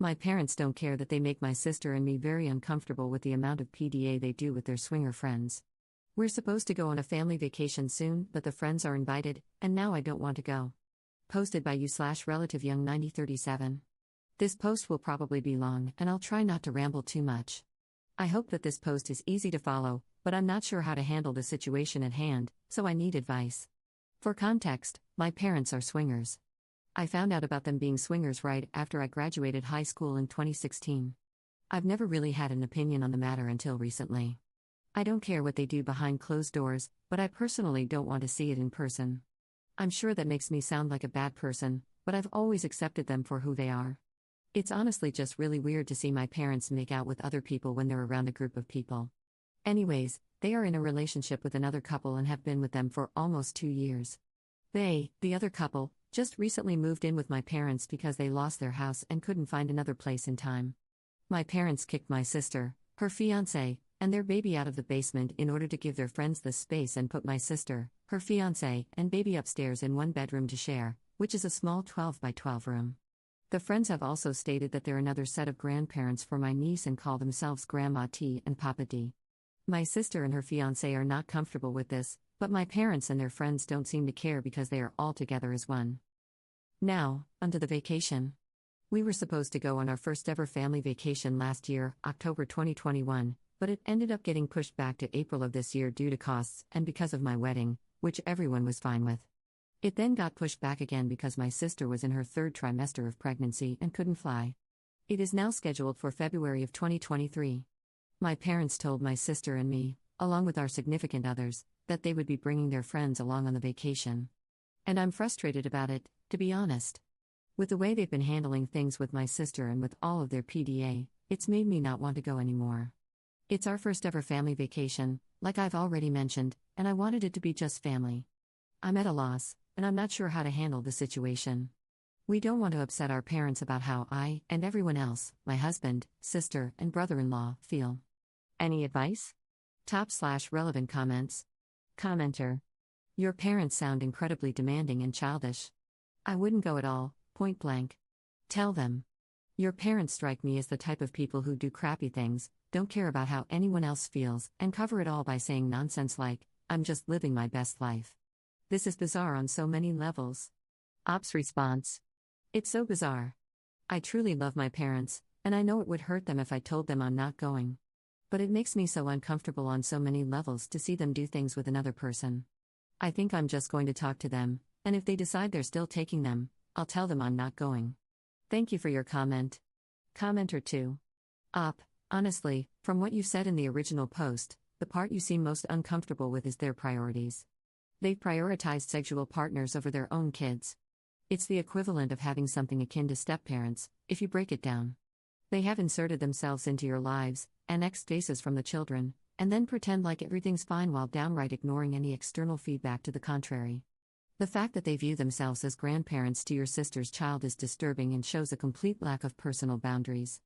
My parents don't care that they make my sister and me very uncomfortable with the amount of PDA they do with their swinger friends. We're supposed to go on a family vacation soon, but the friends are invited, and now I don't want to go. Posted by you/relative young 9037. This post will probably be long, and I'll try not to ramble too much. I hope that this post is easy to follow, but I'm not sure how to handle the situation at hand, so I need advice. For context, my parents are swingers. I found out about them being swingers right after I graduated high school in 2016. I've never really had an opinion on the matter until recently. I don't care what they do behind closed doors, but I personally don't want to see it in person. I'm sure that makes me sound like a bad person, but I've always accepted them for who they are. It's honestly just really weird to see my parents make out with other people when they're around a group of people. Anyways, they are in a relationship with another couple and have been with them for almost 2 years. They, the other couple, just recently moved in with my parents because they lost their house and couldn't find another place in time. My parents kicked my sister, her fiancé, and their baby out of the basement in order to give their friends the space and put my sister, her fiancé, and baby upstairs in one bedroom to share, which is a small 12 by 12 room. The friends have also stated that they're another set of grandparents for my niece and call themselves Grandma T and Papa D. My sister and her fiancé are not comfortable with this, but my parents and their friends don't seem to care because they are all together as one. Now, onto the vacation. We were supposed to go on our first ever family vacation last year, October 2021, but it ended up getting pushed back to April of this year due to costs and because of my wedding, which everyone was fine with. It then got pushed back again because my sister was in her 3rd trimester of pregnancy and couldn't fly. It is now scheduled for February of 2023. My parents told my sister and me, along with our significant others, that they would be bringing their friends along on the vacation. And I'm frustrated about it, to be honest. With the way they've been handling things with my sister and with all of their PDA, it's made me not want to go anymore. It's our first ever family vacation, like I've already mentioned, and I wanted it to be just family. I'm at a loss, and I'm not sure how to handle the situation. We don't want to upset our parents about how I, and everyone else, my husband, sister, and brother-in-law, feel. Any advice? Top/relevant comments. Commenter. Your parents sound incredibly demanding and childish. I wouldn't go at all, point blank. Tell them. Your parents strike me as the type of people who do crappy things, don't care about how anyone else feels, and cover it all by saying nonsense like, I'm just living my best life. This is bizarre on so many levels. Ops response. It's so bizarre. I truly love my parents, and I know it would hurt them if I told them I'm not going. But it makes me so uncomfortable on so many levels to see them do things with another person. I think I'm just going to talk to them, and if they decide they're still taking them, I'll tell them I'm not going. Thank you for your comment. Commenter 2. Honestly, from what you said in the original post, the part you seem most uncomfortable with is their priorities. They've prioritized sexual partners over their own kids. It's the equivalent of having something akin to step-parents, if you break it down. They have inserted themselves into your lives, annexed faces from the children, and then pretend like everything's fine while downright ignoring any external feedback to the contrary. The fact that they view themselves as grandparents to your sister's child is disturbing and shows a complete lack of personal boundaries.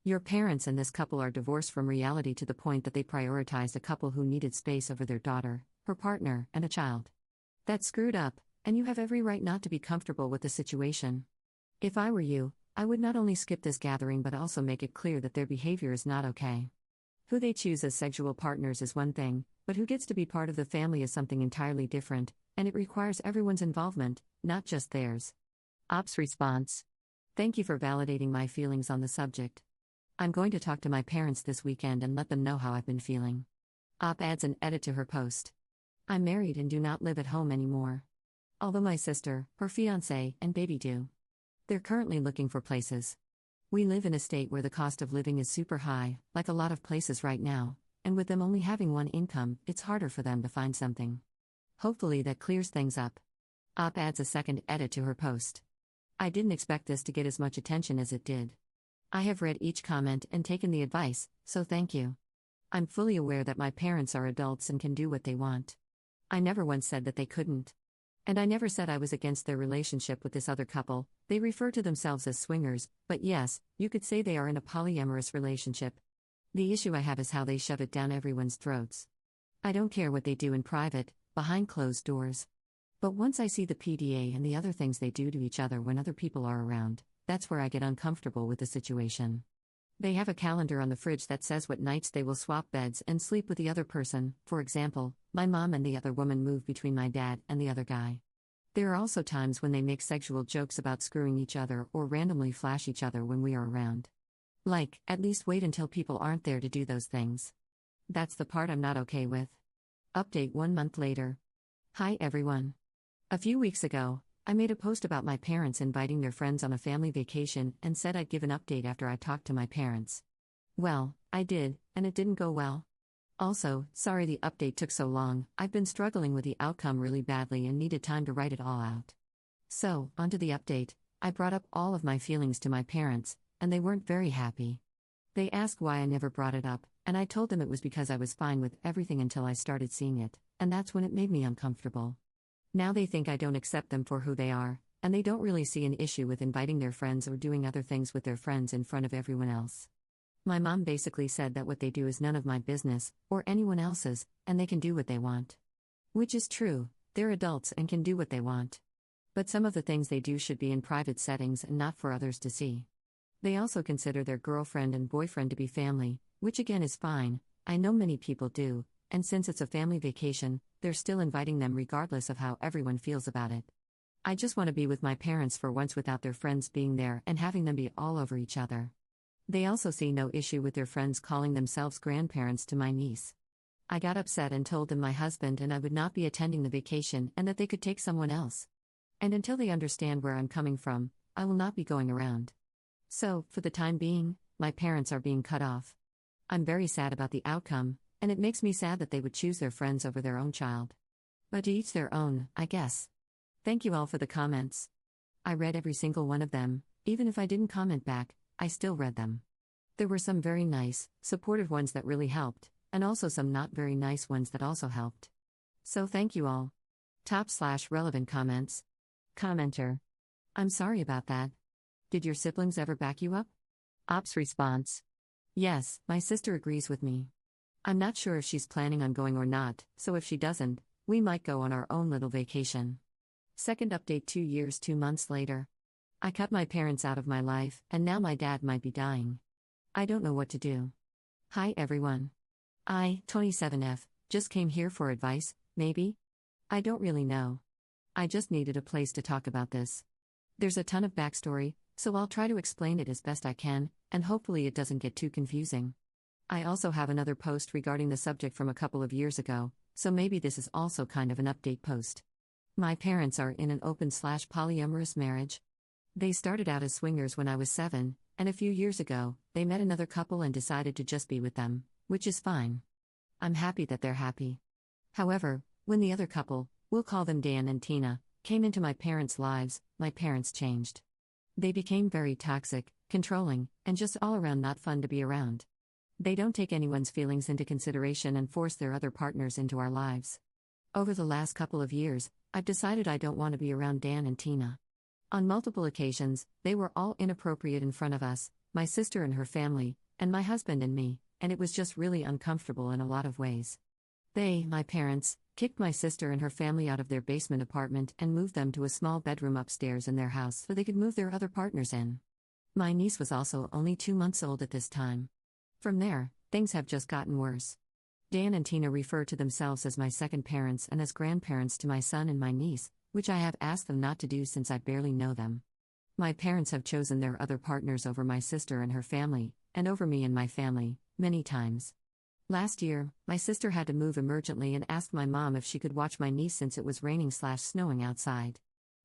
Your parents and this couple are divorced from reality to the point that they prioritized a couple who needed space over their daughter, her partner, and a child. That's screwed up, and you have every right not to be comfortable with the situation. If I were you, I would not only skip this gathering but also make it clear that their behavior is not okay. Who they choose as sexual partners is one thing, but who gets to be part of the family is something entirely different, and it requires everyone's involvement, not just theirs. Ops response. Thank you for validating my feelings on the subject. I'm going to talk to my parents this weekend and let them know how I've been feeling. Op adds an edit to her post. I'm married and do not live at home anymore. Although my sister, her fiancé, and baby do. They're currently looking for places. We live in a state where the cost of living is super high, like a lot of places right now, and with them only having one income, it's harder for them to find something. Hopefully that clears things up. Op adds a second edit to her post. I didn't expect this to get as much attention as it did. I have read each comment and taken the advice, so thank you. I'm fully aware that my parents are adults and can do what they want. I never once said that they couldn't. And I never said I was against their relationship with this other couple. They refer to themselves as swingers, but yes, you could say they are in a polyamorous relationship. The issue I have is how they shove it down everyone's throats. I don't care what they do in private, behind closed doors. But once I see the PDA and the other things they do to each other when other people are around, that's where I get uncomfortable with the situation. They have a calendar on the fridge that says what nights they will swap beds and sleep with the other person. For example, my mom and the other woman move between my dad and the other guy. There are also times when they make sexual jokes about screwing each other or randomly flash each other when we are around. Like, at least wait until people aren't there to do those things. That's the part I'm not okay with. Update 1 month later. Hi everyone. A few weeks ago, I made a post about my parents inviting their friends on a family vacation and said I'd give an update after I talked to my parents. Well, I did, and it didn't go well. Also, sorry the update took so long. I've been struggling with the outcome really badly and needed time to write it all out. So, onto the update. I brought up all of my feelings to my parents, and they weren't very happy. They asked why I never brought it up, and I told them it was because I was fine with everything until I started seeing it, and that's when it made me uncomfortable. Now they think I don't accept them for who they are, and they don't really see an issue with inviting their friends or doing other things with their friends in front of everyone else. My mom basically said that what they do is none of my business, or anyone else's, and they can do what they want. Which is true, they're adults and can do what they want. But some of the things they do should be in private settings and not for others to see. They also consider their girlfriend and boyfriend to be family, which again is fine. I know many people do, and since it's a family vacation, they're still inviting them regardless of how everyone feels about it. I just want to be with my parents for once without their friends being there and having them be all over each other. They also see no issue with their friends calling themselves grandparents to my niece. I got upset and told them my husband and I would not be attending the vacation and that they could take someone else. And until they understand where I'm coming from, I will not be going around. So, for the time being, my parents are being cut off. I'm very sad about the outcome, and it makes me sad that they would choose their friends over their own child. But to each their own, I guess. Thank you all for the comments. I read every single one of them. Even if I didn't comment back, I still read them. There were some very nice, supportive ones that really helped, and also some not very nice ones that also helped. So thank you all. Top/relevant comments. Commenter. I'm sorry about that. Did your siblings ever back you up? Ops response. Yes, my sister agrees with me. I'm not sure if she's planning on going or not, so if she doesn't, we might go on our own little vacation. Second update 2 years 2 months later. I cut my parents out of my life, and now my dad might be dying. I don't know what to do. Hi everyone. I, 27F, just came here for advice, maybe? I don't really know. I just needed a place to talk about this. There's a ton of backstory, so I'll try to explain it as best I can, and hopefully it doesn't get too confusing. I also have another post regarding the subject from a couple of years ago, so maybe this is also kind of an update post. My parents are in an open/polyamorous marriage. They started out as swingers when I was 7, and a few years ago, they met another couple and decided to just be with them, which is fine. I'm happy that they're happy. However, when the other couple, we'll call them Dan and Tina, came into my parents' lives, my parents changed. They became very toxic, controlling, and just all around not fun to be around. They don't take anyone's feelings into consideration and force their other partners into our lives. Over the last couple of years, I've decided I don't want to be around Dan and Tina. On multiple occasions, they were all inappropriate in front of us, my sister and her family, and my husband and me, and it was just really uncomfortable in a lot of ways. They, my parents, kicked my sister and her family out of their basement apartment and moved them to a small bedroom upstairs in their house so they could move their other partners in. My niece was also only 2 months old at this time. From there, things have just gotten worse. Dan and Tina refer to themselves as my second parents and as grandparents to my son and my niece, which I have asked them not to do since I barely know them. My parents have chosen their other partners over my sister and her family, and over me and my family, many times. Last year, my sister had to move emergently and asked my mom if she could watch my niece since it was raining/snowing outside.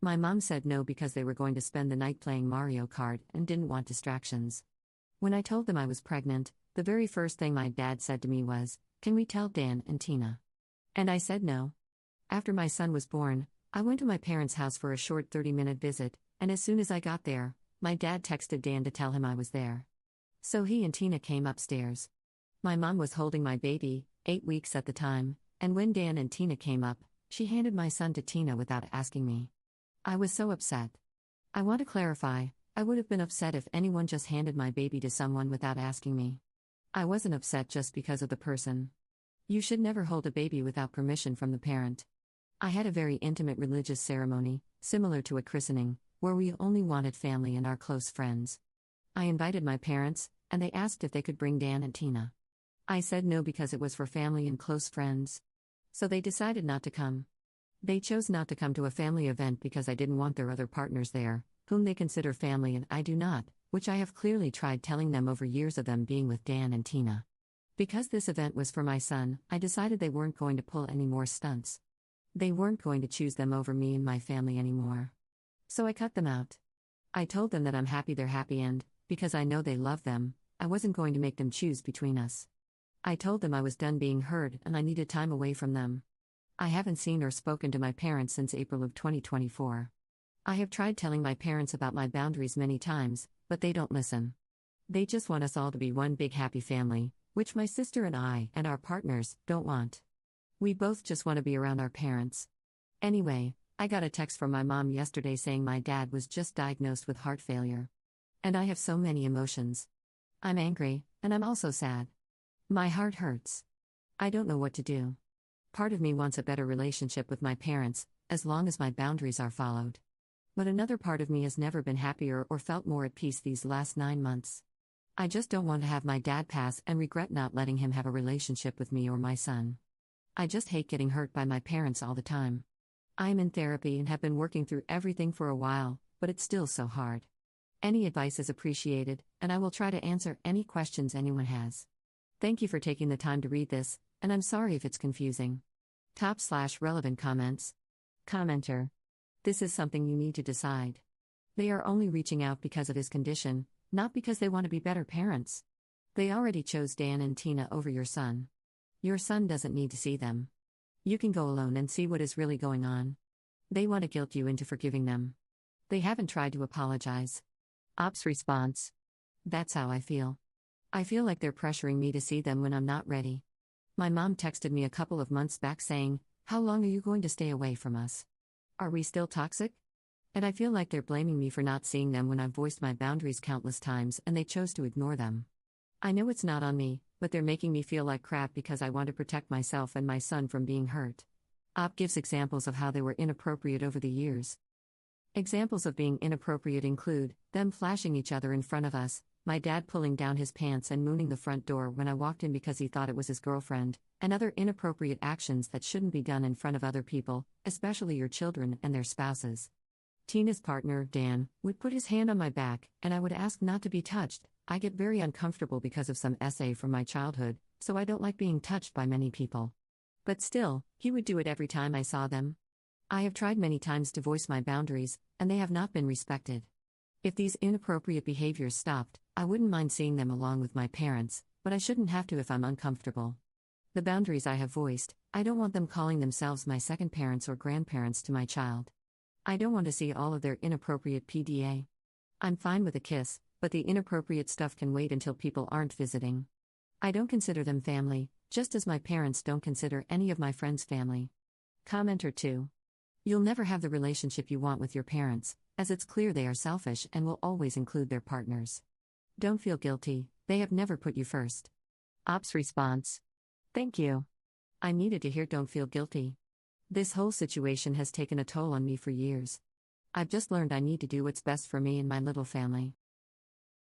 My mom said no because they were going to spend the night playing Mario Kart and didn't want distractions. When I told them I was pregnant, the very first thing my dad said to me was, "Can we tell Dan and Tina?" And I said no. After my son was born, I went to my parents' house for a short 30-minute visit, and as soon as I got there, my dad texted Dan to tell him I was there. So he and Tina came upstairs. My mom was holding my baby, 8 weeks at the time, and when Dan and Tina came up, she handed my son to Tina without asking me. I was so upset. I want to clarify, I would have been upset if anyone just handed my baby to someone without asking me. I wasn't upset just because of the person. You should never hold a baby without permission from the parent. I had a very intimate religious ceremony, similar to a christening, where we only wanted family and our close friends. I invited my parents, and they asked if they could bring Dan and Tina. I said no because it was for family and close friends. So they decided not to come. They chose not to come to a family event because I didn't want their other partners there, whom they consider family and I do not, which I have clearly tried telling them over years of them being with Dan and Tina. Because this event was for my son, I decided they weren't going to pull any more stunts. They weren't going to choose them over me and my family anymore. So I cut them out. I told them that I'm happy they're happy and, because I know they love them, I wasn't going to make them choose between us. I told them I was done being heard and I needed time away from them. I haven't seen or spoken to my parents since April of 2024. I have tried telling my parents about my boundaries many times, but they don't listen. They just want us all to be one big happy family, which my sister and I and our partners don't want. We both just want to be around our parents. Anyway, I got a text from my mom yesterday saying my dad was just diagnosed with heart failure. And I have so many emotions. I'm angry, and I'm also sad. My heart hurts. I don't know what to do. Part of me wants a better relationship with my parents, as long as my boundaries are followed. But another part of me has never been happier or felt more at peace these last 9 months. I just don't want to have my dad pass and regret not letting him have a relationship with me or my son. I just hate getting hurt by my parents all the time. I am in therapy and have been working through everything for a while, but it's still so hard. Any advice is appreciated, and I will try to answer any questions anyone has. Thank you for taking the time to read this, and I'm sorry if it's confusing. /relevant comments. Commenter. This is something you need to decide. They are only reaching out because of his condition, not because they want to be better parents. They already chose Dan and Tina over your son. Your son doesn't need to see them. You can go alone and see what is really going on. They want to guilt you into forgiving them. They haven't tried to apologize. Ops response. That's how I feel. I feel like they're pressuring me to see them when I'm not ready. My mom texted me a couple of months back saying, "How long are you going to stay away from us? Are we still toxic?" And I feel like they're blaming me for not seeing them when I've voiced my boundaries countless times and they chose to ignore them. I know it's not on me, but they're making me feel like crap because I want to protect myself and my son from being hurt. Op gives examples of how they were inappropriate over the years. Examples of being inappropriate include them flashing each other in front of us, my dad pulling down his pants and mooning the front door when I walked in because he thought it was his girlfriend, and other inappropriate actions that shouldn't be done in front of other people, especially your children and their spouses. Tina's partner, Dan, would put his hand on my back, and I would ask not to be touched. I get very uncomfortable because of some essay from my childhood, so I don't like being touched by many people. But still, he would do it every time I saw them. I have tried many times to voice my boundaries, and they have not been respected. If these inappropriate behaviors stopped, I wouldn't mind seeing them along with my parents, but I shouldn't have to if I'm uncomfortable. The boundaries I have voiced, I don't want them calling themselves my second parents or grandparents to my child. I don't want to see all of their inappropriate PDA. I'm fine with a kiss, but the inappropriate stuff can wait until people aren't visiting. I don't consider them family, just as my parents don't consider any of my friends family. Commenter 2. You'll never have the relationship you want with your parents, as it's clear they are selfish and will always include their partners. Don't feel guilty, they have never put you first. Ops response. Thank you. I needed to hear don't feel guilty. This whole situation has taken a toll on me for years. I've just learned I need to do what's best for me and my little family.